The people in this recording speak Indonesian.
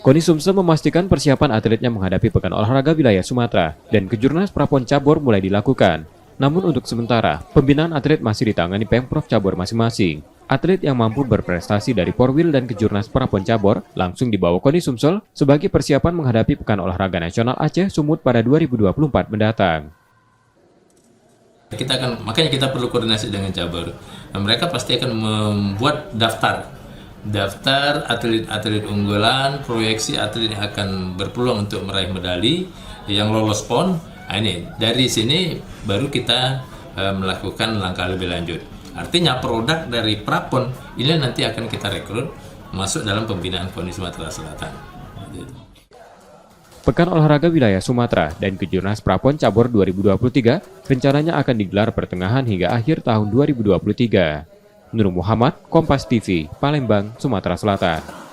KONI Sumsel memastikan persiapan atletnya menghadapi Pekan Olahraga Wilayah Sumatera dan Kejurnas Prapon Cabur mulai dilakukan. Namun untuk sementara, pembinaan atlet masih ditangani Pemprov Cabur masing-masing. Atlet yang mampu berprestasi dari Porwil dan Kejurnas Prapon Cabur langsung dibawa KONI Sumsel sebagai persiapan menghadapi Pekan Olahraga Nasional Aceh Sumut pada 2024 mendatang. Makanya kita perlu koordinasi dengan Cabur. Mereka pasti akan membuat daftar atlet-atlet unggulan, proyeksi atlet yang akan berpeluang untuk meraih medali, yang lolos PON. Nah, ini dari sini baru kita melakukan langkah lebih lanjut. Artinya produk dari Prapon ini nanti akan kita rekrut masuk dalam pembinaan KONI Sumatera Selatan. Pekan Olahraga Wilayah Sumatera dan Kejurnas Prapon Cabur 2023 rencananya akan digelar pertengahan hingga akhir tahun 2023. Nur Muhammad, Kompas TV, Palembang, Sumatera Selatan.